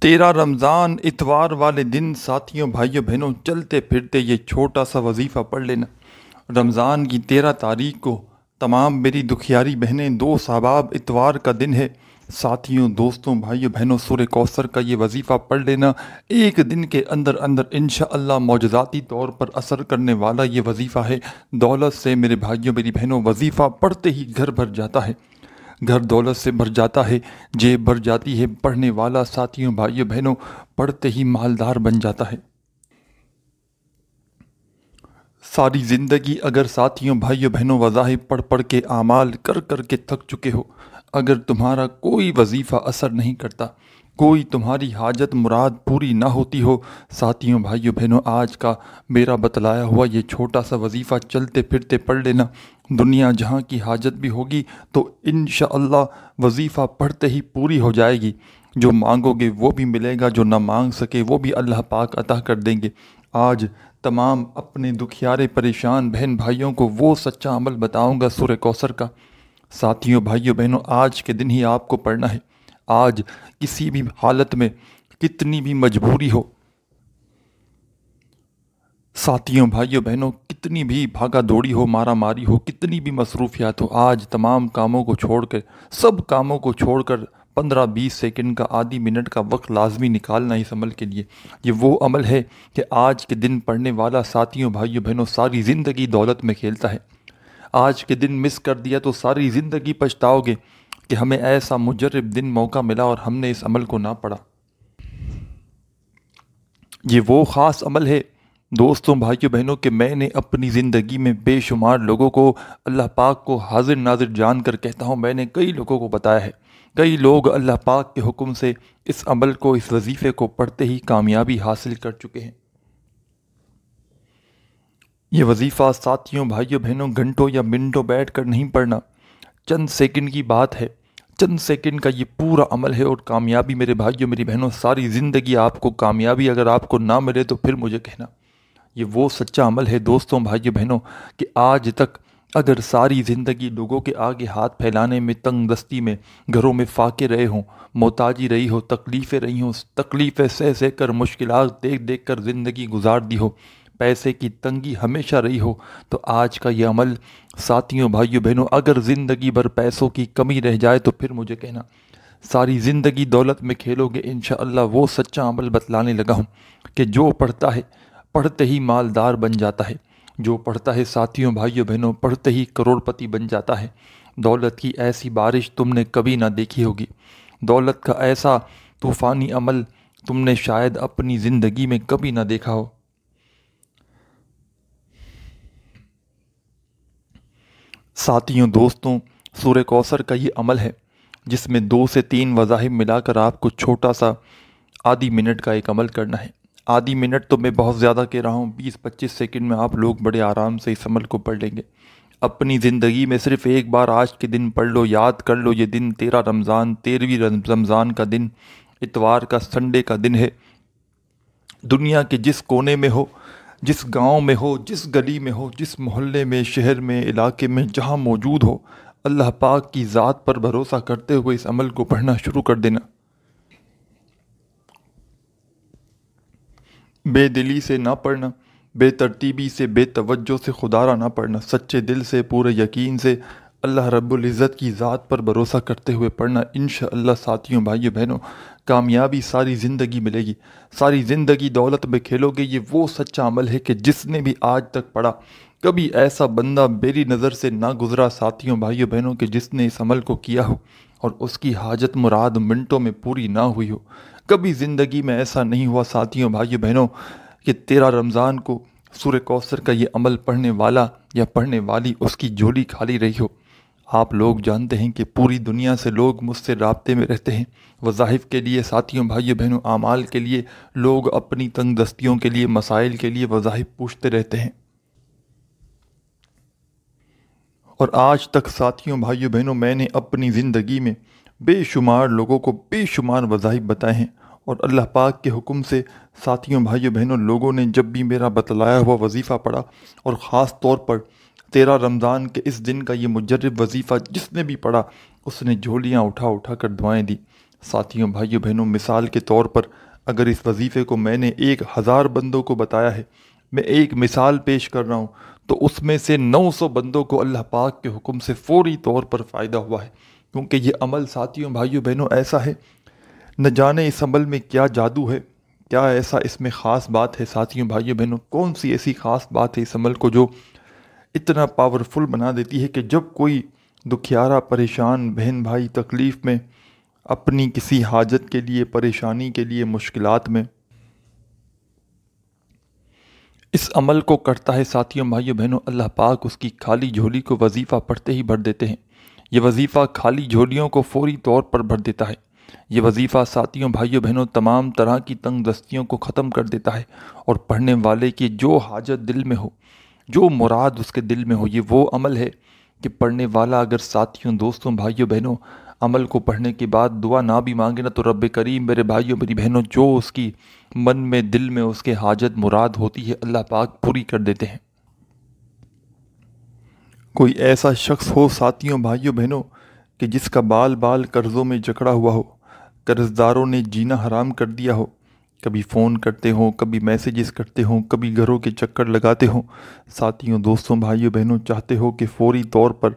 13 رمضان اتوار والے دن ساتھیوں بھائیوں بہنوں چلتے پھرتے یہ چھوٹا سا وظیفہ پڑھ لینا۔ رمضان کی 13 تاریخ کو تمام میری دکھیاری بہنیں 2 صاباب اتوار کا دن ہے۔ ساتھیوں دوستوں بھائیوں بہنوں سورہ کوثر کا یہ وظیفہ پڑھ لینا ایک دن کے اندر انشاءاللہ معجزاتی طور پر اثر کرنے والا یہ وظیفہ ہے۔ دولت سے میرے بھائیوں میری بہنوں وظیفہ پڑھتے ہی گھر بھر جاتا ہے، گھر دولت سے بھر جاتا ہے، جیب بھر جاتی ہے۔ پڑھنے والا ساتھیوں بھائیوں بہنوں پڑھتے ہی مالدار بن جاتا ہے۔ ساری زندگی اگر ساتھیوں بھائیوں بہنوں وظائف پڑھ پڑھ کے اعمال کر کر کے تھک چکے ہو، اگر تمہارا کوئی وظیفہ اثر نہیں کرتا، کوئی تمہاری حاجت مراد پوری نہ ہوتی ہو، ساتھیوں بھائیوں بہنوں آج کا میرا بتلایا ہوا یہ چھوٹا سا وظیفہ چلتے پھرتے پڑھ لینا۔ دنیا جہاں کی حاجت بھی ہوگی تو انشاءاللہ وظیفہ پڑھتے ہی پوری ہو جائے گی۔ جو مانگو گے وہ بھی ملے گا، جو نہ مانگ سکے وہ بھی اللہ پاک عطا کر دیں گے۔ آج تمام اپنے دکھیارے پریشان بہن بھائیوں کو وہ سچا عمل بتاؤں گا سورہ کوثر کا۔ ساتھیوں بھائیوں بہنوں آج کے دن ہی آپ کو پڑھنا ہے۔ آج کسی بھی حالت میں کتنی بھی مجبوری ہو، ساتھیوں بھائیوں بہنوں کتنی بھی بھاگا دوڑی ہو، مارا ماری ہو، کتنی بھی مصروفیات ہو، آج تمام کاموں کو چھوڑ کر، سب کاموں کو چھوڑ کر 15-20 سیکنڈ کا آدھی منٹ کا وقت لازمی نکالنا اس عمل کے لیے۔ یہ وہ عمل ہے کہ آج کے دن پڑھنے والا ساتھیوں بھائیوں بہنوں ساری زندگی دولت میں کھیلتا ہے۔ آج کے دن مس کر دیا تو ساری زندگی پچھتاؤ گے کہ ہمیں ایسا مجرب دن موقع ملا اور ہم نے اس عمل کو نہ پڑھا۔ یہ وہ خاص عمل ہے دوستوں بھائیوں بہنوں کہ میں نے اپنی زندگی میں بے شمار لوگوں کو اللہ پاک کو حاضر ناظر جان کر کہتا ہوں، میں نے کئی لوگوں کو بتایا ہے۔ کئی لوگ اللہ پاک کے حکم سے اس عمل کو، اس وظیفے کو پڑھتے ہی کامیابی حاصل کر چکے ہیں۔ یہ وظیفہ ساتھیوں بھائیوں بہنوں گھنٹوں یا منٹوں بیٹھ کر نہیں پڑھنا، چند سیکنڈ کی بات ہے۔ چند سیکنڈ کا یہ پورا عمل ہے اور کامیابی میرے بھائیوں میری بہنوں ساری زندگی آپ کو کامیابی اگر آپ کو نہ ملے تو پھر مجھے کہنا۔ یہ وہ سچا عمل ہے دوستوں بھائیوں بہنوں کہ آج تک اگر ساری زندگی لوگوں کے آگے ہاتھ پھیلانے میں، تنگ دستی میں، گھروں میں فاقے رہے ہوں، محتاجی رہی ہو، تکلیفیں رہی ہوں، تکلیفیں سہ کر، مشکلات دیکھ دیکھ کر زندگی گزار دی ہو، پیسے کی تنگی ہمیشہ رہی ہو، تو آج کا یہ عمل ساتھیوں بھائیوں بہنوں اگر زندگی بھر پیسوں کی کمی رہ جائے تو پھر مجھے کہنا۔ ساری زندگی دولت میں کھیلو گے انشاءاللہ وہ سچا عمل بتلانے لگا ہوں کہ جو پڑھتا ہے پڑھتے ہی مالدار بن جاتا ہے، جو پڑھتا ہے ساتھیوں بھائیوں بہنوں پڑھتے ہی کروڑ پتی بن جاتا ہے۔ دولت کی ایسی بارش تم نے کبھی نہ دیکھی ہوگی، دولت کا ایسا طوفانی عمل تم نے شاید اپنی زندگی میں کبھی نہ دیکھا ہو۔ ساتھیوں دوستوں سورہ کوثر کا یہ عمل ہے جس میں 2 سے 3 وظائف ملا کر آپ کو چھوٹا سا آدھی منٹ کا ایک عمل کرنا ہے۔ آدھی منٹ تو میں بہت زیادہ کہہ رہا ہوں، 20-25 سیکنڈ میں آپ لوگ بڑے آرام سے اس عمل کو پڑھ لیں گے۔ اپنی زندگی میں صرف ایک بار آج کے دن پڑھ لو، یاد کر لو یہ دن 13 رمضان، 13ویں رمضان کا دن، اتوار کا سنڈے کا دن ہے۔ دنیا کے جس کونے میں ہو، جس گاؤں میں ہو، جس گلی میں ہو، جس محلے میں، شہر میں، علاقے میں جہاں موجود ہو، اللہ پاک کی ذات پر بھروسہ کرتے ہوئے اس عمل کو پڑھنا شروع کر دینا۔ بے دلی سے نہ پڑھنا، بے ترتیبی سے، بے توجہ سے، خدا را نہ پڑھنا، سچے دل سے، پورے یقین سے اللہ رب العزت کی ذات پر بھروسہ کرتے ہوئے پڑھنا۔ انشاءاللہ ساتھیوں بھائیوں بہنوں کامیابی ساری زندگی ملے گی، ساری زندگی دولت میں کھیلو گے۔ یہ وہ سچا عمل ہے کہ جس نے بھی آج تک پڑھا، کبھی ایسا بندہ میری نظر سے نہ گزرا ساتھیوں بھائیوں بہنوں کہ جس نے اس عمل کو کیا ہو اور اس کی حاجت مراد منٹوں میں پوری نہ ہوئی ہو۔ کبھی زندگی میں ایسا نہیں ہوا ساتھیوں بھائیوں بہنوں کہ 13 رمضان کو سورہ کوثر کا یہ عمل پڑھنے والا یا پڑھنے والی اس کی جھولی خالی رہی ہو۔ آپ لوگ جانتے ہیں کہ پوری دنیا سے لوگ مجھ سے رابطے میں رہتے ہیں، وظائف کے لیے ساتھیوں بھائیوں بہنوں اعمال کے لیے، لوگ اپنی تنگ دستیوں کے لیے، مسائل کے لیے وظائف پوچھتے رہتے ہیں۔ اور آج تک ساتھیوں بھائیوں بہنوں میں نے اپنی زندگی میں بے شمار لوگوں کو بے شمار وظائف بتائے ہیں، اور اللہ پاک کے حکم سے ساتھیوں بھائیوں بہنوں لوگوں نے جب بھی میرا بتلایا ہوا وظیفہ پڑھا، اور خاص طور پر 13 رمضان کے اس دن کا یہ مجرب وظیفہ جس نے بھی پڑھا اس نے جھولیاں اٹھا اٹھا کر دعائیں دی۔ ساتھیوں بھائیوں بہنوں، مثال کے طور پر اگر اس وظیفے کو میں نے 1000 بندوں کو بتایا ہے، میں ایک مثال پیش کر رہا ہوں، تو اس میں سے 900 بندوں کو اللہ پاک کے حکم سے فوری طور پر فائدہ ہوا ہے، کیونکہ یہ عمل ساتھیوں بھائیوں بہنوں ایسا ہے، نہ جانے اس عمل میں کیا جادو ہے، کیا ایسا اس میں خاص بات ہے ساتھیوں بھائیوں بہنوں، کون سی ایسی خاص بات ہے اس عمل کو جو اتنا پاورفل بنا دیتی ہے کہ جب کوئی دکھیارا پریشان بہن بھائی تکلیف میں، اپنی کسی حاجت کے لیے، پریشانی کے لیے، مشکلات میں، اس عمل کو کرتا ہے ساتھیوں بھائیوں بہنوں، اللہ پاک اس کی خالی جھولی کو وظیفہ پڑھتے ہی بھر دیتے ہیں۔ یہ وظیفہ خالی جھولیوں کو فوری طور پر بھر دیتا ہے۔ یہ وظیفہ ساتھیوں بھائیوں بہنوں تمام طرح کی تنگ دستیوں کو ختم کر دیتا ہے، اور پڑھنے والے کی جو حاجت دل میں ہو، جو مراد اس کے دل میں ہو، یہ وہ عمل ہے کہ پڑھنے والا اگر ساتھیوں دوستوں بھائیوں بہنوں عمل کو پڑھنے کے بعد دعا نہ بھی مانگے نا، تو رب کریم میرے بھائیوں میری بہنوں جو اس کی من میں دل میں اس کے حاجت مراد ہوتی ہے، اللہ پاک پوری کر دیتے ہیں۔ کوئی ایسا شخص ہو ساتھیوں بھائیوں بہنوں کہ جس کا بال بال قرضوں میں جکڑا ہوا ہو، قرض داروں نے جینا حرام کر دیا ہو، کبھی فون کرتے ہوں، کبھی میسیجز کرتے ہوں، کبھی گھروں کے چکر لگاتے ہوں، ساتھیوں دوستوں بھائیوں بہنوں چاہتے ہو کہ فوری طور پر،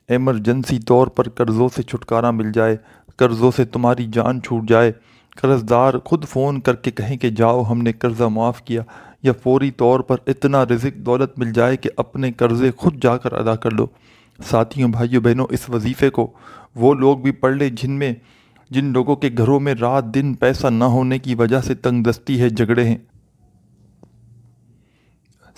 ایمرجنسی طور پر قرضوں سے چھٹکارا مل جائے، قرضوں سے تمہاری جان چھوٹ جائے، قرض دار خود فون کر کے کہیں کہ جاؤ ہم نے قرضہ معاف کیا، یا فوری طور پر اتنا رزق دولت مل جائے کہ اپنے قرضے خود جا کر ادا کر لو، ساتھیوں بھائیوں بہنوں اس وظیفے کو وہ لوگ بھی پڑھ لیں جن لوگوں کے گھروں میں رات دن پیسہ نہ ہونے کی وجہ سے تنگ دستی ہے، جھگڑے ہیں۔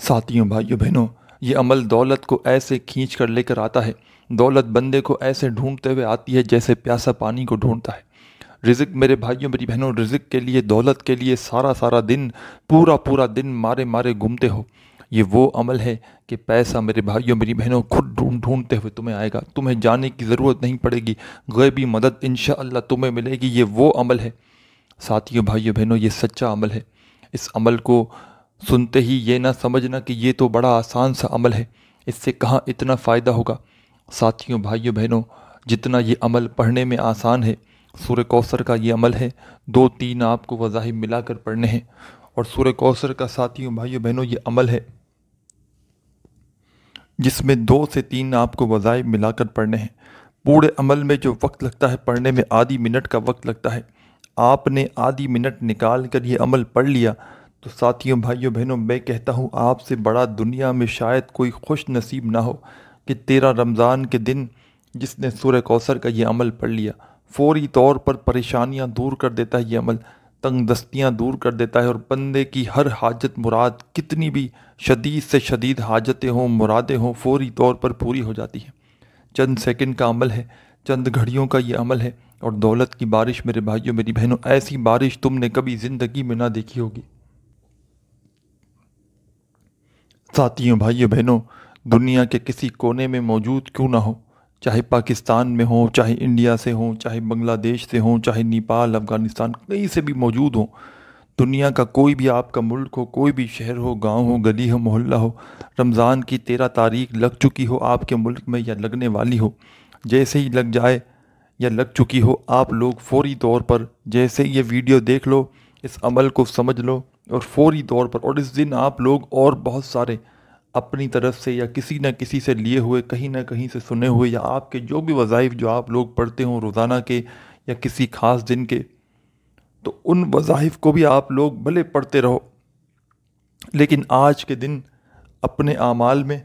ساتھیوں بھائیوں بہنوں، یہ عمل دولت کو ایسے کھینچ کر لے کر آتا ہے، دولت بندے کو ایسے ڈھونڈتے ہوئے آتی ہے جیسے پیاسا پانی کو ڈھونڈتا ہے۔ رزق میرے بھائیوں میری بہنوں، رزق کے لیے، دولت کے لیے سارا دن، پورا دن مارے گھومتے ہو، یہ وہ عمل ہے کہ پیسہ میرے بھائیوں میری بہنوں خود ڈھونڈتے ہوئے تمہیں آئے گا، تمہیں جانے کی ضرورت نہیں پڑے گی، غیبی مدد انشاءاللہ تمہیں ملے گی، یہ وہ عمل ہے ساتھیوں بھائیوں بہنوں، یہ سچا عمل ہے۔ اس عمل کو سنتے ہی یہ نہ سمجھنا کہ یہ تو بڑا آسان سا عمل ہے، اس سے کہاں اتنا فائدہ ہوگا۔ ساتھیوں بھائیوں بہنوں، جتنا یہ عمل پڑھنے میں آسان ہے، سورہ کوثر کا یہ عمل ہے، 2-3 آپ کو وظائف ملا کر پڑھنے ہیں، اور سورہ کوثر کا ساتھیوں بھائیوں بہنوں یہ عمل ہے جس میں 2 سے 3 آپ کو وظائف ملا کر پڑھنے ہیں۔ پورے عمل میں جو وقت لگتا ہے پڑھنے میں، آدھی منٹ کا وقت لگتا ہے، آپ نے آدھی منٹ نکال کر یہ عمل پڑھ لیا تو ساتھیوں بھائیوں بہنوں میں کہتا ہوں آپ سے بڑا دنیا میں شاید کوئی خوش نصیب نہ ہو کہ 13 رمضان کے دن جس نے سورہ کوثر کا یہ عمل پڑھ لیا۔ فوری طور پر پریشانیاں دور کر دیتا ہے یہ عمل، تنگ دستیاں دور کر دیتا ہے، اور بندے کی ہر حاجت مراد، کتنی بھی شدید سے شدید حاجتیں ہوں، مرادیں ہوں، فوری طور پر پوری ہو جاتی ہیں۔ چند سیکنڈ کا عمل ہے، چند گھڑیوں کا یہ عمل ہے، اور دولت کی بارش میرے بھائیوں میری بہنوں، ایسی بارش تم نے کبھی زندگی میں نہ دیکھی ہوگی۔ ساتھیوں بھائیوں بہنوں، دنیا کے کسی کونے میں موجود کیوں نہ ہو، چاہے پاکستان میں ہوں، چاہے انڈیا سے ہوں، چاہے بنگلہ دیش سے ہوں، چاہے نیپال، افغانستان، کہیں سے بھی موجود ہوں، دنیا کا کوئی بھی آپ کا ملک ہو، کوئی بھی شہر ہو، گاؤں ہو، گلی ہو، محلہ ہو، رمضان کی 13 تاریخ لگ چکی ہو آپ کے ملک میں یا لگنے والی ہو، جیسے ہی لگ جائے یا لگ چکی ہو، آپ لوگ فوری طور پر جیسے یہ ویڈیو دیکھ لو، اس عمل کو سمجھ لو، اور فوری طور پر، اور اس دن آپ لوگ اور بہت سارے اپنی طرف سے یا کسی نہ کسی سے لیے ہوئے، کہیں نہ کہیں سے سنے ہوئے، یا آپ کے جو بھی وظائف جو آپ لوگ پڑھتے ہوں روزانہ کے یا کسی خاص دن کے، تو ان وظائف کو بھی آپ لوگ بھلے پڑھتے رہو، لیکن آج کے دن اپنے اعمال میں،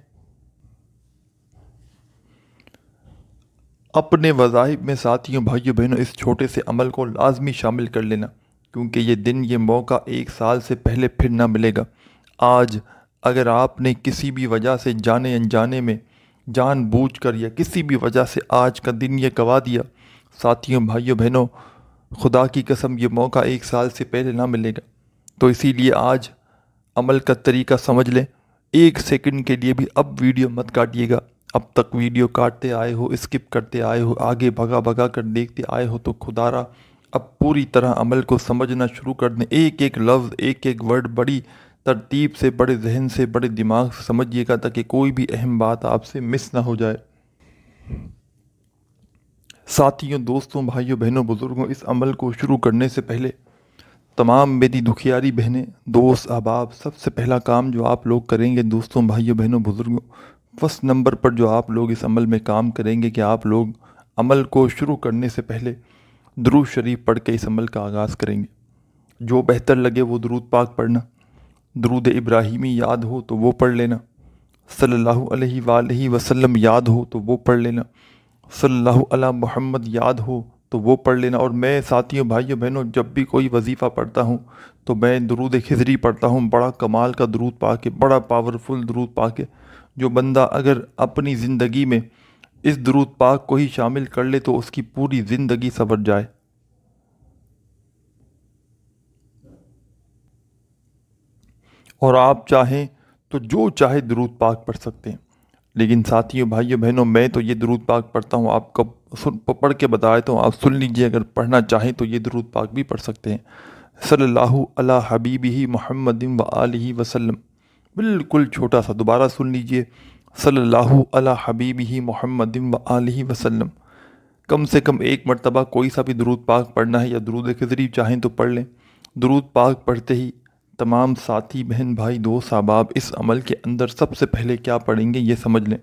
اپنے وظائف میں ساتھیوں بھائیوں بہنوں اس چھوٹے سے عمل کو لازمی شامل کر لینا، کیونکہ یہ دن، یہ موقع 1 سال سے پہلے پھر نہ ملے گا۔ آج اگر آپ نے کسی بھی وجہ سے جانے انجانے میں، جان بوجھ کر یا کسی بھی وجہ سے آج کا دن یہ گنوا دیا، ساتھیوں بھائیوں بہنوں خدا کی قسم یہ موقع 1 سال سے پہلے نہ ملے گا۔ تو اسی لیے آج عمل کا طریقہ سمجھ لیں، 1 سیکنڈ کے لیے بھی اب ویڈیو مت کاٹیے گا۔ اب تک ویڈیو کاٹتے آئے ہو، اسکپ کرتے آئے ہو، آگے بھگا کر دیکھتے آئے ہو، تو خدا را اب پوری طرح عمل کو سمجھنا شروع کر دیں، ایک ایک لفظ، ایک ایک ورڈ بڑی ترتیب سے، بڑے ذہن سے، بڑے دماغ سے سمجھیے گا، تاکہ کوئی بھی اہم بات آپ سے مس نہ ہو جائے۔ ساتھیوں، دوستوں، بھائیوں، بہنوں، بزرگوں، اس عمل کو شروع کرنے سے پہلے تمام میری دکھیاری بہنیں، دوست، احباب، سب سے پہلا کام جو آپ لوگ کریں گے دوستوں، بھائیوں، بہنوں، بزرگوں، فرسٹ نمبر پر جو آپ لوگ اس عمل میں کام کریں گے کہ آپ لوگ عمل کو شروع کرنے سے پہلے درود شریف پڑھ کے اس عمل کا آغاز کریں گے۔ جو بہتر لگے وہ درود پاک پڑھنا، درود ابراہیمی یاد ہو تو وہ پڑھ لینا، صلی اللہ علیہ وآلہ وسلم یاد ہو تو وہ پڑھ لینا، صلی اللہ علی محمد یاد ہو تو وہ پڑھ لینا۔ اور میں ساتھیوں، بھائیوں، بہنوں، جب بھی کوئی وظیفہ پڑھتا ہوں تو میں درود خضری پڑھتا ہوں۔ بڑا کمال کا درود پاک ہے، بڑا پاورفل درود پاک ہے۔ جو بندہ اگر اپنی زندگی میں اس درود پاک کو ہی شامل کر لے تو اس کی پوری زندگی سنور جائے۔ اور آپ چاہیں تو جو چاہے درود پاک پڑھ سکتے ہیں، لیکن ساتھیوں، بھائیوں، بہنوں، میں تو یہ درود پاک پڑھتا ہوں، آپ کو پڑھ کے بتا دیتا ہوں، آپ سن لیجئے۔ اگر پڑھنا چاہیں تو یہ درود پاک بھی پڑھ سکتے ہیں۔ صلی اللہ علی حبیبہ محمد و آلہ وسلم، بالکل چھوٹا سا، دوبارہ سن لیجئے، صلی اللہ علی حبیبہ محمد و آلہ وسلم۔ کم سے کم ایک مرتبہ کوئی سا بھی درود پاک پڑھنا ہے، یا درود خضری چاہیں تو پڑھ لیں۔ درود پاک پڑھتے ہی تمام ساتھی، بہن، بھائی، دوست، احباب اس عمل کے اندر سب سے پہلے کیا پڑھیں گے یہ سمجھ لیں۔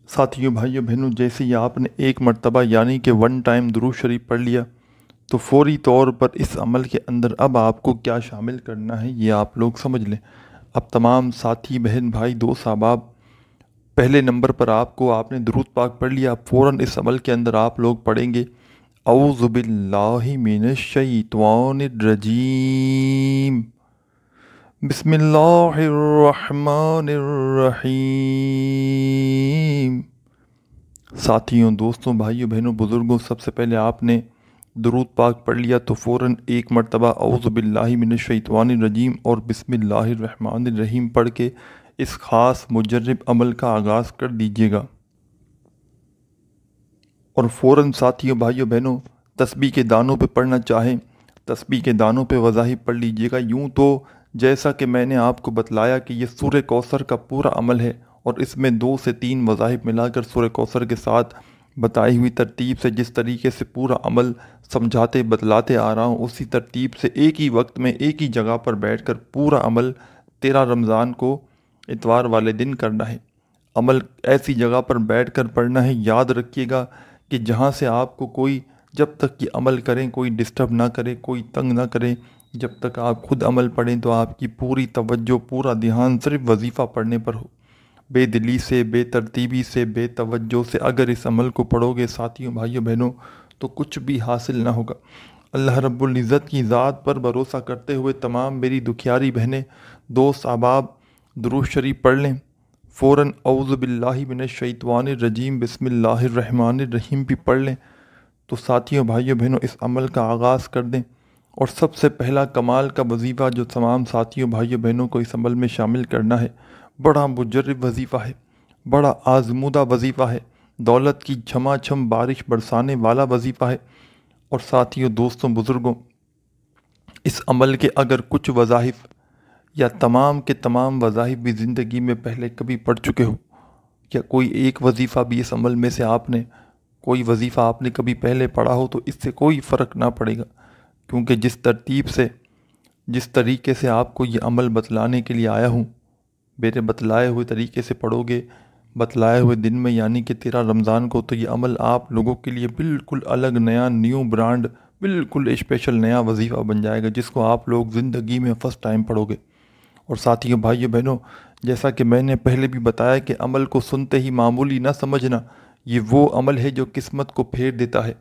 ساتھیوں، بھائیوں، بہنوں، جیسے ہی آپ نے ایک مرتبہ یعنی کہ ون ٹائم درود شریف پڑھ لیا تو فوری طور پر اس عمل کے اندر اب آپ کو کیا شامل کرنا ہے یہ آپ لوگ سمجھ لیں۔ اب تمام ساتھی، بہن، بھائی، دوست، احباب، پہلے نمبر پر آپ نے درود پاک پڑھ لیا، فوراً اس عمل کے اندر آپ لوگ پڑھیں گے اعوذ باللہ من الشیطان الرجیم، بسم اللہ الرحمن الرحیم۔ ساتھیوں، دوستوں، بھائیوں، بہنوں، بزرگوں، سب سے پہلے آپ نے درود پاک پڑھ لیا تو فوراً ایک مرتبہ اعوذ باللہ من الشیطان الرجیم اور بسم اللہ الرحمن الرحیم پڑھ کے اس خاص مجرب عمل کا آغاز کر دیجیے گا۔ اور فوراً ساتھیوں، بھائیوں، بہنوں، تسبیح کے دانوں پہ پڑھنا چاہیں تسبیح کے دانوں پہ وظائف پڑھ لیجیے گا۔ یوں تو جیسا کہ میں نے آپ کو بتلایا کہ یہ سورہ کوثر کا پورا عمل ہے، اور اس میں 2 سے 3 وظائف ملا کر سورہ کوثر کے ساتھ بتائی ہوئی ترتیب سے جس طریقے سے پورا عمل سمجھاتے بتلاتے آ رہا ہوں، اسی ترتیب سے ایک ہی وقت میں ایک ہی جگہ پر بیٹھ کر پورا عمل 13 رمضان کو اتوار والے دن کرنا ہے۔ عمل ایسی جگہ پر بیٹھ کر پڑھنا ہے، یاد رکھیے گا کہ جہاں سے آپ کو کوئی، جب تک یہ عمل کریں کوئی ڈسٹرب نہ کرے، کوئی تنگ نہ کرے۔ جب تک آپ خود عمل پڑھیں تو آپ کی پوری توجہ، پورا دھیان صرف وظیفہ پڑھنے پر ہو۔ بے دلی سے، بے ترتیبی سے، بے توجہ سے اگر اس عمل کو پڑھو گے ساتھیوں، بھائیوں، بہنوں، تو کچھ بھی حاصل نہ ہوگا۔ اللہ رب العزت کی ذات پر بھروسہ کرتے ہوئے تمام میری دکھیاری بہنیں، دوست، احباب درود شریف پڑھ لیں۔ فوراً اعوذ باللہ من الشیطان الرجیم بسم اللہ الرحمن الرحیم بھی پڑھ لیں تو ساتھیوں، بھائیوں، بہنوں اس عمل کا آغاز کر دیں۔ اور سب سے پہلا کمال کا وظیفہ جو تمام ساتھیوں، بھائیوں، بہنوں کو اس عمل میں شامل کرنا ہے، بڑا مجرب وظیفہ ہے، بڑا آزمودہ وظیفہ ہے، دولت کی چھما چھم بارش برسانے والا وظیفہ ہے۔ اور ساتھیوں، دوستوں، بزرگوں، اس عمل کے اگر کچھ وظائف یا تمام کے تمام وظائف بھی زندگی میں پہلے کبھی پڑھ چکے ہو، یا کوئی ایک وظیفہ بھی اس عمل میں سے کوئی وظیفہ آپ نے کبھی پہلے پڑھا ہو، تو اس سے کوئی فرق نہ پڑے گا، کیونکہ جس ترتیب سے، جس طریقے سے آپ کو یہ عمل بتلانے کے لیے آیا ہوں، میرے بتلائے ہوئے طریقے سے پڑھو گے بتلائے ہوئے دن میں یعنی کہ 13 رمضان کو، تو یہ عمل آپ لوگوں کے لیے بالکل الگ، نیا، نیو برانڈ، بالکل اسپیشل نیا وظیفہ بن جائے گا جس کو آپ لوگ زندگی میں فرسٹ ٹائم پڑھو گے۔ اور ساتھیوں، بھائیوں، بہنوں، جیسا کہ میں نے پہلے بھی بتایا کہ عمل کو سنتے ہی معمولی نہ سمجھنا، یہ وہ عمل ہے جو قسمت کو پھیر دیتا ہے،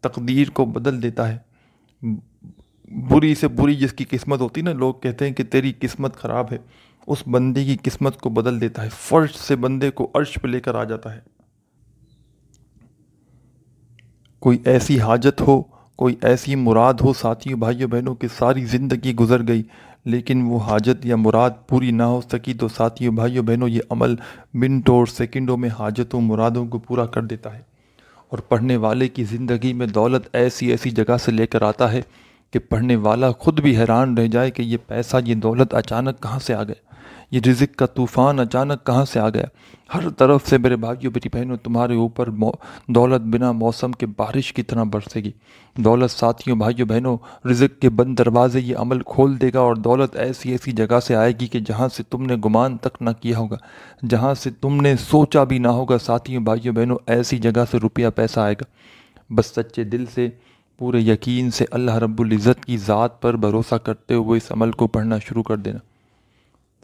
تقدیر کو بدل دیتا ہے۔ بری سے بری جس کی قسمت ہوتی نا، لوگ کہتے ہیں کہ تیری قسمت خراب ہے، اس بندے کی قسمت کو بدل دیتا ہے، فرش سے بندے کو عرش پہ لے کر آ جاتا ہے۔ کوئی ایسی حاجت ہو، کوئی ایسی مراد ہو ساتھیوں، بھائیوں، بہنوں کہ ساری زندگی گزر گئی لیکن وہ حاجت یا مراد پوری نہ ہو سکی، تو ساتھیوں، بھائیوں، بہنوں یہ عمل منٹوں اور سیکنڈوں میں حاجتوں، مرادوں کو پورا کر دیتا ہے، اور پڑھنے والے کی زندگی میں دولت ایسی ایسی جگہ سے لے کر آتا ہے کہ پڑھنے والا خود بھی حیران رہ جائے کہ یہ پیسہ، یہ دولت اچانک کہاں سے آ گئے۔ یہ رزق کا طوفان اچانک کہاں سے آ گیا؟ ہر طرف سے میرے بھائیوں میری بہنوں تمہارے اوپر دولت بنا موسم کے بارش کی طرح برسے گی۔ دولت ساتھیوں بھائیوں بہنوں رزق کے بند دروازے یہ عمل کھول دے گا، اور دولت ایسی ایسی جگہ سے آئے گی کہ جہاں سے تم نے گمان تک نہ کیا ہوگا، جہاں سے تم نے سوچا بھی نہ ہوگا۔ ساتھیوں بھائیوں بہنوں ایسی جگہ سے روپیہ پیسہ آئے گا۔ بس سچے دل سے پورے یقین سے اللہ رب العزت کی ذات پر بھروسہ کرتے ہوئے اس عمل کو پڑھنا شروع کر دینا۔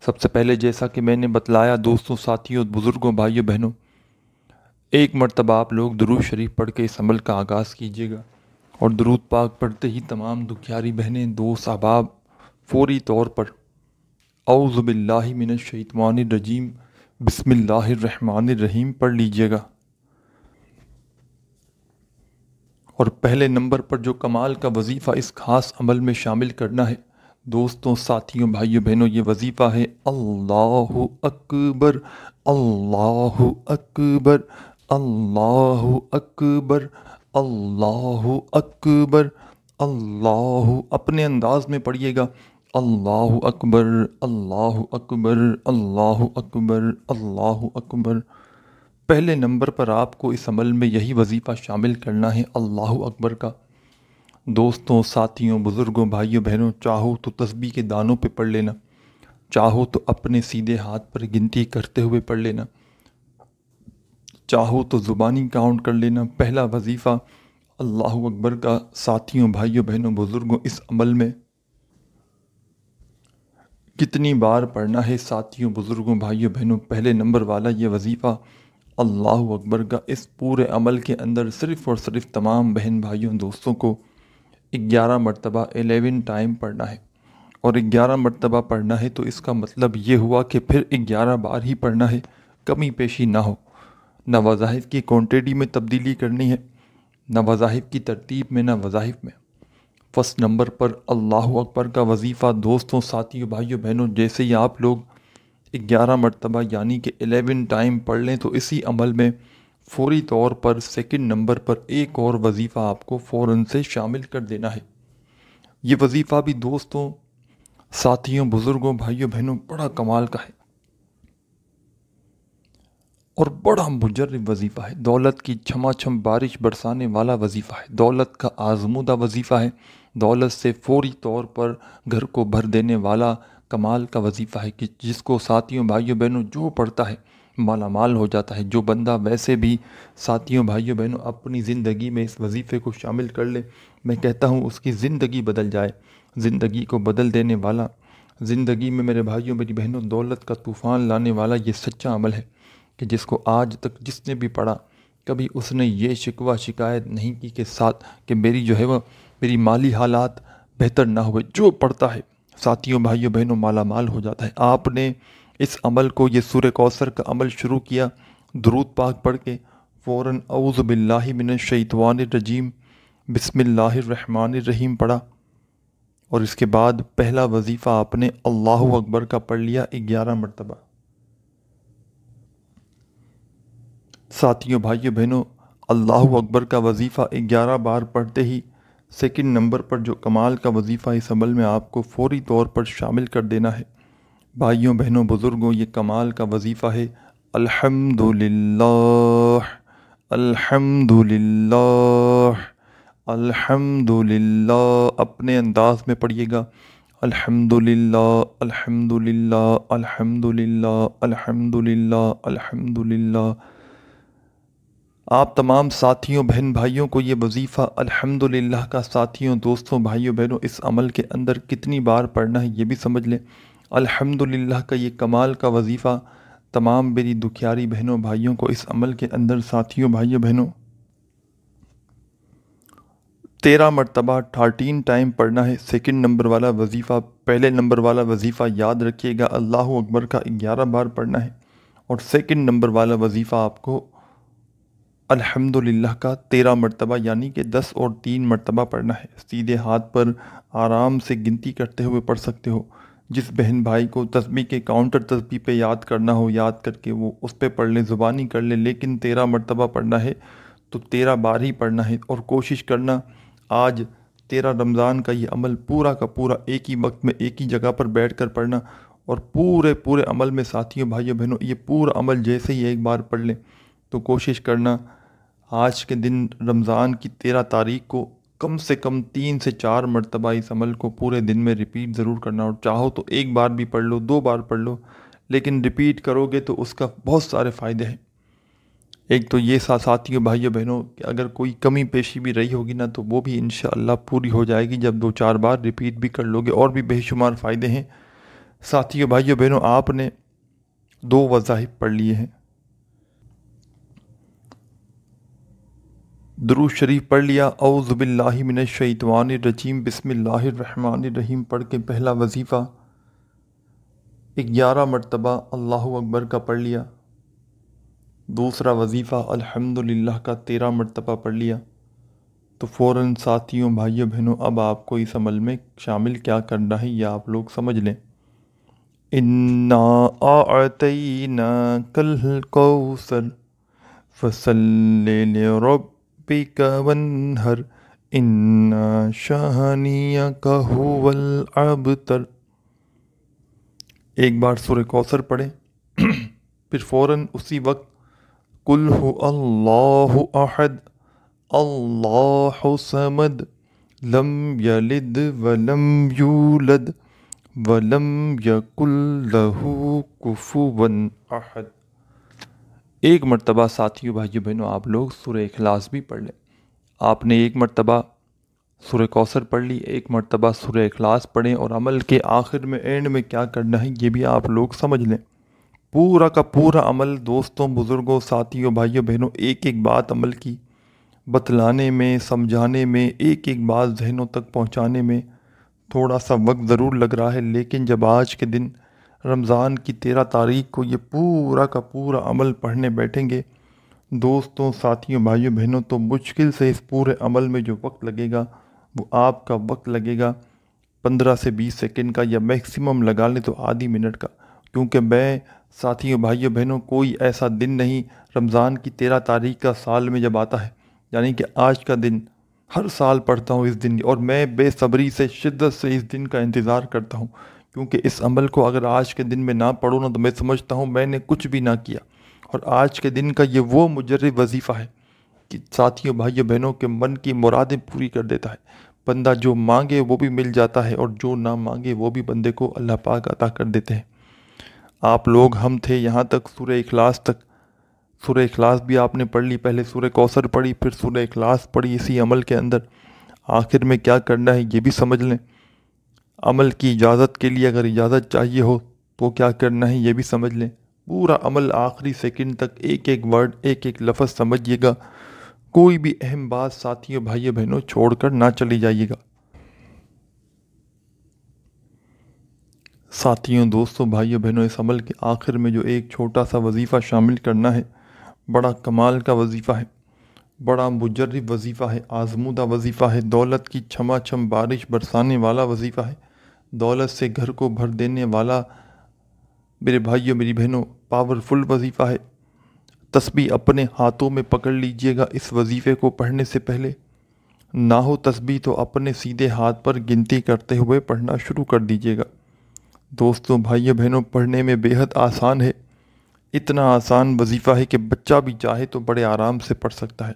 سب سے پہلے جیسا کہ میں نے بتلایا دوستوں، ساتھیوں، بزرگوں، بھائیوں بہنوں، ایک مرتبہ آپ لوگ درود شریف پڑھ کے اس عمل کا آغاز کیجیے گا، اور درود پاک پڑھتے ہی تمام دکھیاری بہنیں، دوست، احباب فوری طور پر اعوذ باللہ من الشیطان الرجیم بسم اللہ الرحمن الرحیم پڑھ لیجیے گا۔ اور پہلے نمبر پر جو کمال کا وظیفہ اس خاص عمل میں شامل کرنا ہے دوستوں، ساتھیوں، بھائیوں بہنوں، یہ وظیفہ ہے اللہ اکبر، اللہ اکبر، اللہ اکبر، اللہ اکبر، اللہ، اپنے انداز میں پڑھیے گا، اللہ اکبر، اللہ اکبر، اللہ اکبر، اللہ اکبر۔ پہلے نمبر پر آپ کو اس عمل میں یہی وظیفہ شامل کرنا ہے اللہ اکبر کا۔ دوستوں، ساتھیوں، بزرگوں، بھائیوں بہنوں، چاہو تو تسبیح کے دانوں پہ پڑھ لینا، چاہو تو اپنے سیدھے ہاتھ پر گنتی کرتے ہوئے پڑھ لینا، چاہو تو زبانی کاؤنٹ کر لینا۔ پہلا وظیفہ اللہ اکبر کا ساتھیوں، بھائیوں بہنوں، بزرگوں اس عمل میں کتنی بار پڑھنا ہے ساتھیوں، بزرگوں، بھائیوں بہنوں؟ پہلے نمبر والا یہ وظیفہ اللہ اکبر کا اس پورے عمل کے اندر صرف اور صرف تمام بہن بھائیوں دوستوں کو 11 مرتبہ 11 ٹائم پڑھنا ہے، اور 11 مرتبہ پڑھنا ہے تو اس کا مطلب یہ ہوا کہ پھر 11 بار ہی پڑھنا ہے، کمی پیشی نہ ہو، نہ وظائف کی کوانٹٹی میں تبدیلی کرنی ہے، نہ وظائف کی ترتیب میں، نہ وظائف میں۔ فرسٹ نمبر پر اللہ اکبر کا وظیفہ دوستوں، ساتھیوں، بھائیوں بہنوں جیسے ہی آپ لوگ 11 مرتبہ یعنی کہ 11 ٹائم پڑھ لیں تو اسی عمل میں فوری طور پر سیکنڈ نمبر پر ایک اور وظیفہ آپ کو فوراً سے شامل کر دینا ہے۔ یہ وظیفہ بھی دوستوں، ساتھیوں، بزرگوں، بھائیوں بہنوں بڑا کمال کا ہے اور بڑا مجرب وظیفہ ہے۔ دولت کی چھما چھم بارش برسانے والا وظیفہ ہے، دولت کا آزمودہ وظیفہ ہے، دولت سے فوری طور پر گھر کو بھر دینے والا کمال کا وظیفہ ہے کہ جس کو ساتھیوں، بھائیوں بہنوں جو پڑھتا ہے مالا مال ہو جاتا ہے۔ جو بندہ ویسے بھی ساتھیوں، بھائیوں بہنوں اپنی زندگی میں اس وظیفے کو شامل کر لے، میں کہتا ہوں اس کی زندگی بدل جائے۔ زندگی کو بدل دینے والا، زندگی میں میرے بھائیوں، میری بہنوں دولت کا طوفان لانے والا یہ سچا عمل ہے کہ جس کو آج تک جس نے بھی پڑھا کبھی اس نے یہ شکوہ شکایت نہیں کی کہ میری جو ہے وہ میری مالی حالات بہتر نہ ہوئے۔ جو پڑھتا ہے ساتھیوں، بھائیوں بہنوں مالا مال ہو جاتا ہے۔ آپ نے اس عمل کو، یہ سورہ کوثر کا عمل شروع کیا درود پاک پڑھ کے، فوراً اعوذ باللہ من الشیطان الرجیم بسم اللہ الرحمن الرحیم پڑھا، اور اس کے بعد پہلا وظیفہ آپ نے اللہ اکبر کا پڑھ لیا 11 مرتبہ۔ ساتھیوں، بھائیوں بہنوں اللہ اکبر کا وظیفہ 11 بار پڑھتے ہی سیکنڈ نمبر پر جو کمال کا وظیفہ اس عمل میں آپ کو فوری طور پر شامل کر دینا ہے بھائیوں، بہنوں، بزرگوں، یہ کمال کا وظیفہ ہے الحمدللہ، الحمدللہ، الحمدللہ۔ اپنے انداز میں پڑھیے گا، الحمدللہ، الحمدللہ، الحمدللہ، الحمدللہ، الحمدللہ۔ آپ تمام ساتھیوں، بہن بھائیوں کو یہ وظیفہ الحمدللہ کا ساتھیوں، دوستوں، بھائیوں بہنوں اس عمل کے اندر کتنی بار پڑھنا ہے یہ بھی سمجھ لیں۔ الحمدللہ کا یہ کمال کا وظیفہ تمام میری دکھیاری بہنوں بھائیوں کو اس عمل کے اندر ساتھیوں، بھائیوں بہنوں 13 مرتبہ 13 ٹائم پڑھنا ہے۔ سیکنڈ نمبر والا وظیفہ، پہلے نمبر والا وظیفہ یاد رکھیے گا اللہ اکبر کا 11 بار پڑھنا ہے، اور سیکنڈ نمبر والا وظیفہ آپ کو الحمدللہ کا 13 مرتبہ یعنی کہ 10 اور 3 مرتبہ پڑھنا ہے۔ سیدھے ہاتھ پر آرام سے گنتی کرتے ہوئے پڑھ سکتے ہو۔ جس بہن بھائی کو تسبیح کے کاؤنٹر تسبیح پہ یاد کرنا ہو، یاد کر کے وہ اس پہ پڑھ لیں، زبانی کر لیں، لیکن 13 مرتبہ پڑھنا ہے تو 13 بار ہی پڑھنا ہے، اور کوشش کرنا آج 13 رمضان کا یہ عمل پورا کا پورا ایک ہی وقت میں ایک ہی جگہ پر بیٹھ کر پڑھنا، اور پورے پورے عمل میں ساتھیوں بھائیوں بہنوں یہ پورا عمل جیسے ہی ایک بار پڑھ لیں تو کوشش کرنا آج کے دن رمضان کی 13 تاریخ کو کم سے کم 3 سے 4 مرتبہ اس عمل کو پورے دن میں ریپیٹ ضرور کرنا، اور چاہو تو ایک بار بھی پڑھ لو، 2 بار پڑھ لو، لیکن ریپیٹ کرو گے تو اس کا بہت سارے فائدے ہیں۔ ایک تو یہ ساتھیوں بھائیوں بہنوں کہ اگر کوئی کمی پیشی بھی رہی ہوگی نا تو وہ بھی انشاءاللہ پوری ہو جائے گی جب 2-4 بار ریپیٹ بھی کر لو گے، اور بھی بے شمار فائدے ہیں۔ ساتھیوں بھائیوں بہنوں آپ نے 2 وظائف پڑھ لیے ہیں، درود شریف پڑھ لیا، اعوذ باللہ من الشیطان الرجیم بسم اللہ الرحمن الرحیم پڑھ کے پہلا وظیفہ 11 مرتبہ اللہ اکبر کا پڑھ لیا، دوسرا وظیفہ الحمدللہ کا 13 مرتبہ پڑھ لیا، تو فوراً ساتھیوں بھائیوں بہنوں اب آپ کو اس عمل میں شامل کیا کرنا ہے یہ آپ لوگ سمجھ لیں۔ اِنَّا أَعْطَيْنَاكَ الْكَوْثَرَ فَصَلِّ لِرَبِّكَ وَانْحَرْ إِنَّ شَانِئَكَ هُوَ الْأَبْتَرُ۔ ایک بار سورہ کوثر پڑھیں، پھر فوراً اسی وقت قُلْ هُوَ اللَّهُ أَحَدٌ اللہ صمد لم یلد ولم یولد ولم یکن لہ کفوا احد۔ ایک مرتبہ ساتھیوں بھائیوں بہنوں آپ لوگ سورہ اخلاص بھی پڑھ لیں۔ آپ نے ایک مرتبہ سورہ کوثر پڑھ لی، ایک مرتبہ سورہ اخلاص پڑھیں، اور عمل کے آخر میں اینڈ میں کیا کرنا ہے یہ بھی آپ لوگ سمجھ لیں۔ پورا کا پورا عمل دوستوں بزرگوں ساتھیوں بھائیوں بہنوں ایک ایک بات عمل کی بتلانے میں، سمجھانے میں، ایک ایک بات ذہنوں تک پہنچانے میں تھوڑا سا وقت ضرور لگ رہا ہے، لیکن جب آج کے دن رمضان کی 13 تاریخ کو یہ پورا کا پورا عمل پڑھنے بیٹھیں گے دوستوں ساتھیوں بھائیوں بہنوں تو مشکل سے اس پورے عمل میں جو وقت لگے گا وہ آپ کا وقت لگے گا 15 سے 20 سیکنڈ کا، یا میکسیمم لگا لیں تو آدھی منٹ کا، کیونکہ میں ساتھیوں بھائیوں بہنوں کوئی ایسا دن نہیں رمضان کی 13 تاریخ کا سال میں جب آتا ہے، یعنی کہ آج کا دن ہر سال پڑھتا ہوں اس دن، اور میں بے صبری سے شدت سے اس دن کا انتظار کرتا ہوں، کیونکہ اس عمل کو اگر آج کے دن میں نہ پڑھوں نا تو میں سمجھتا ہوں میں نے کچھ بھی نہ کیا، اور آج کے دن کا یہ وہ مجرب وظیفہ ہے کہ ساتھیوں بھائیوں بہنوں کے من کی مرادیں پوری کر دیتا ہے۔ بندہ جو مانگے وہ بھی مل جاتا ہے، اور جو نہ مانگے وہ بھی بندے کو اللہ پاک عطا کر دیتے ہیں۔ آپ لوگ ہم تھے یہاں تک سورہ اخلاص تک، سورہ اخلاص بھی آپ نے پڑھ لی، پہلے سورہ کوثر پڑھی پھر سورہ اخلاص پڑھی، اسی عمل کے اندر آخر میں کیا کرنا ہے یہ بھی سمجھ لیں۔ عمل کی اجازت کے لیے اگر اجازت چاہیے ہو تو کیا کرنا ہے یہ بھی سمجھ لیں۔ پورا عمل آخری سیکنڈ تک ایک ایک ورڈ ایک ایک لفظ سمجھیے گا، کوئی بھی اہم بات ساتھیوں بھائیوں بہنوں چھوڑ کر نہ چلی جائیے گا۔ ساتھیوں دوستوں بھائیوں بہنوں اس عمل کے آخر میں جو ایک چھوٹا سا وظیفہ شامل کرنا ہے بڑا کمال کا وظیفہ ہے، بڑا مجرب وظیفہ ہے، آزمودہ وظیفہ ہے، دولت کی چھما چھم بارش برسانے والا وظیفہ ہے، دولت سے گھر کو بھر دینے والا میرے بھائیوں میری بہنوں پاورفل وظیفہ ہے۔ تسبیح اپنے ہاتھوں میں پکڑ لیجئے گا اس وظیفے کو پڑھنے سے پہلے، نہ ہو تسبیح تو اپنے سیدھے ہاتھ پر گنتی کرتے ہوئے پڑھنا شروع کر دیجئے گا۔ دوستوں بھائیوں بہنوں پڑھنے میں بے حد آسان ہے، اتنا آسان وظیفہ ہے کہ بچہ بھی چاہے تو بڑے آرام سے پڑھ سکتا ہے۔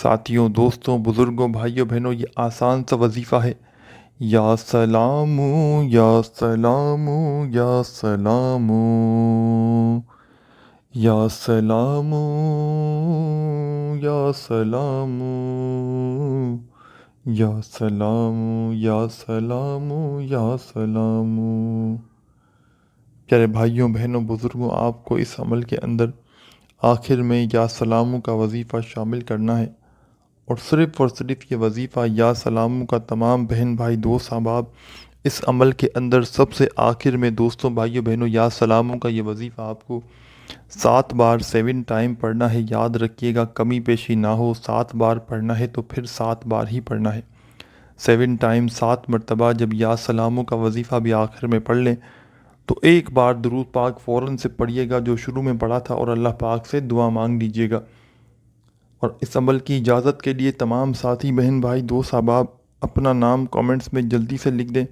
ساتھیوں دوستوں بزرگوں بھائیوں بہنوں یہ آسان سا وظیفہ ہے، یا سلام یا سلام یا سلام یا سلام یا سلام یا سلام یا سلام یا سلام۔ پیارے بھائیوں بہنوں بزرگوں آپ کو اس عمل کے اندر آخر میں یا سلام کا وظیفہ شامل کرنا ہے، اور صرف یہ وظیفہ یا سلام کا تمام بہن بھائی دوست احباب اس عمل کے اندر سب سے آخر میں دوستوں بھائیوں بہنوں یا سلام کا یہ وظیفہ آپ کو 7 بار 7 ٹائم پڑھنا ہے۔ یاد رکھیے گا کمی پیشی نہ ہو، 7 بار پڑھنا ہے تو پھر 7 بار ہی پڑھنا ہے، 7 ٹائم 7 مرتبہ۔ جب یا سلام کا وظیفہ بھی آخر میں پڑھ لیں تو ایک بار درود پاک فوراً سے پڑھیے گا جو شروع میں پڑھا تھا، اور اللہ پاک سے دعا مانگ لیجیے گا۔ اور اس عمل کی اجازت کے لیے تمام ساتھی بہن بھائی دوست احباب اپنا نام کامنٹس میں جلدی سے لکھ دیں،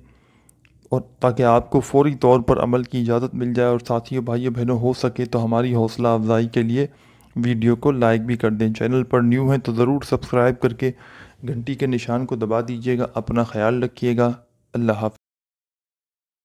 اور تاکہ آپ کو فوری طور پر عمل کی اجازت مل جائے، اور ساتھیوں بھائیوں بہنوں ہو سکے تو ہماری حوصلہ افزائی کے لیے ویڈیو کو لائک بھی کر دیں۔ چینل پر نیو ہیں تو ضرور سبسکرائب کر کے گھنٹی کے نشان کو دبا دیجیے گا۔ اپنا خیال رکھیے گا۔ اللہ حافظ۔